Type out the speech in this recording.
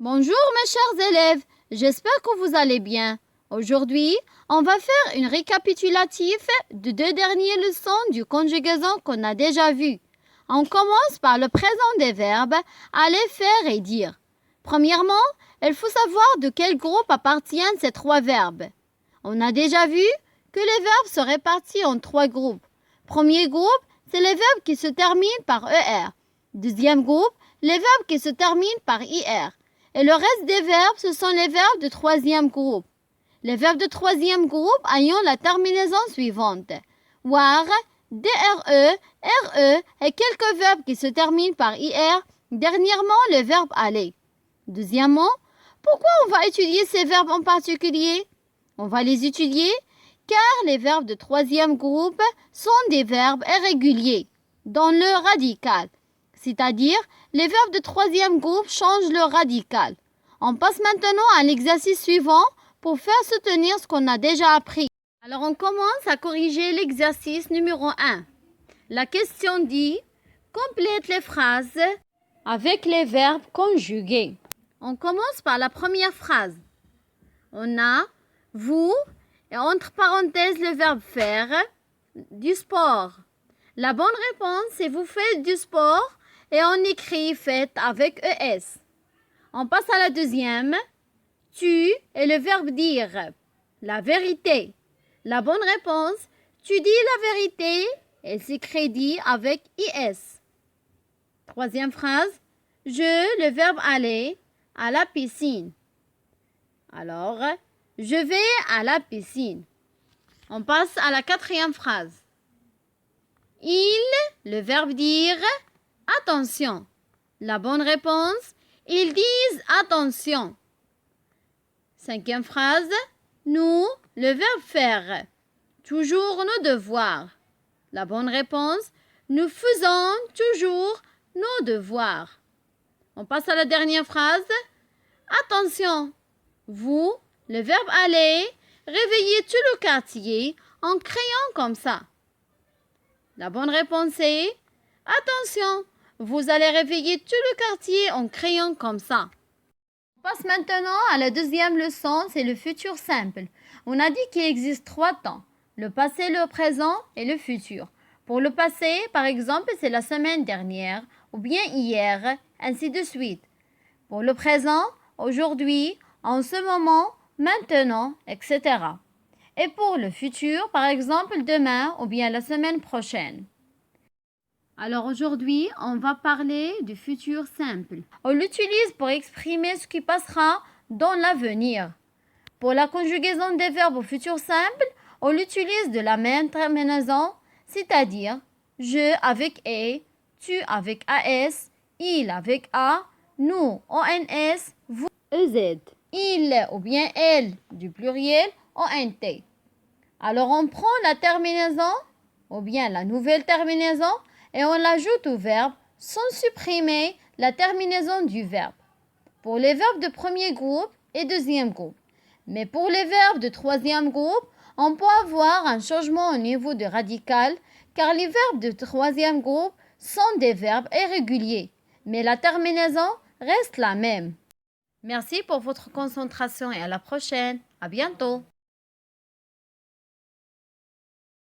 Bonjour mes chers élèves, j'espère que vous allez bien. Aujourd'hui, on va faire une récapitulative de 2 dernières leçons du conjugaison qu'on a déjà vues. On commence par le présent des verbes aller, faire et dire. Premièrement, il faut savoir de quel groupe appartiennent ces 3 verbes. On a déjà vu que les verbes se répartissent en 3 groupes. Premier groupe, c'est les verbes qui se terminent par ER. Deuxième groupe, les verbes qui se terminent par IR. Et le reste des verbes, ce sont les verbes de troisième groupe. Les verbes de troisième groupe ayant la terminaison suivante. War, DRE, RE et quelques verbes qui se terminent par IR. Dernièrement, le verbe aller. Deuxièmement, pourquoi on va étudier ces verbes en particulier? On va les étudier car les verbes de troisième groupe sont des verbes irréguliers dans le radical. C'est-à-dire, les verbes de troisième groupe changent leur radical. On passe maintenant à l'exercice suivant pour faire soutenir ce qu'on a déjà appris. Alors, on commence à corriger l'exercice numéro 1. La question dit « Complète les phrases avec les verbes conjugués ». On commence par la première phrase. On a « vous » et entre parenthèses le verbe « faire » du sport. La bonne réponse, c'est « vous faites du sport » et on écrit « faites » avec ES. On passe à la deuxième. Tu et le verbe dire. La vérité. La bonne réponse, tu dis la vérité et s'écrit dit avec IS. Troisième phrase. Je, le verbe aller, à la piscine. Alors, je vais à la piscine. On passe à la quatrième phrase. Il, le verbe dire, attention. La bonne réponse, ils disent attention. Cinquième phrase. Nous, le verbe faire. Toujours nos devoirs. La bonne réponse, nous faisons toujours nos devoirs. On passe à la dernière phrase. Attention. Vous, le verbe aller, réveillez tout le quartier en criant comme ça. La bonne réponse est attention. Vous allez réveiller tout le quartier en criant comme ça. On passe maintenant à la deuxième leçon, c'est le futur simple. On a dit qu'il existe 3 temps, le passé, le présent et le futur. Pour le passé, par exemple, c'est la semaine dernière ou bien hier, ainsi de suite. Pour le présent, aujourd'hui, en ce moment, maintenant, etc. Et pour le futur, par exemple, demain ou bien la semaine prochaine. Alors aujourd'hui, on va parler du futur simple. On l'utilise pour exprimer ce qui passera dans l'avenir. Pour la conjugaison des verbes au futur simple, on l'utilise de la même terminaison, c'est-à-dire je avec et, tu avec AS, il avec A, nous ONS, vous EZ. Il ou bien elle du pluriel ONT. Alors on prend la terminaison ou bien la nouvelle terminaison et on l'ajoute au verbe sans supprimer la terminaison du verbe. Pour les verbes de premier groupe et deuxième groupe. Mais pour les verbes de troisième groupe, on peut avoir un changement au niveau de radical car les verbes de troisième groupe sont des verbes irréguliers. Mais la terminaison reste la même. Merci pour votre concentration et à la prochaine. À bientôt.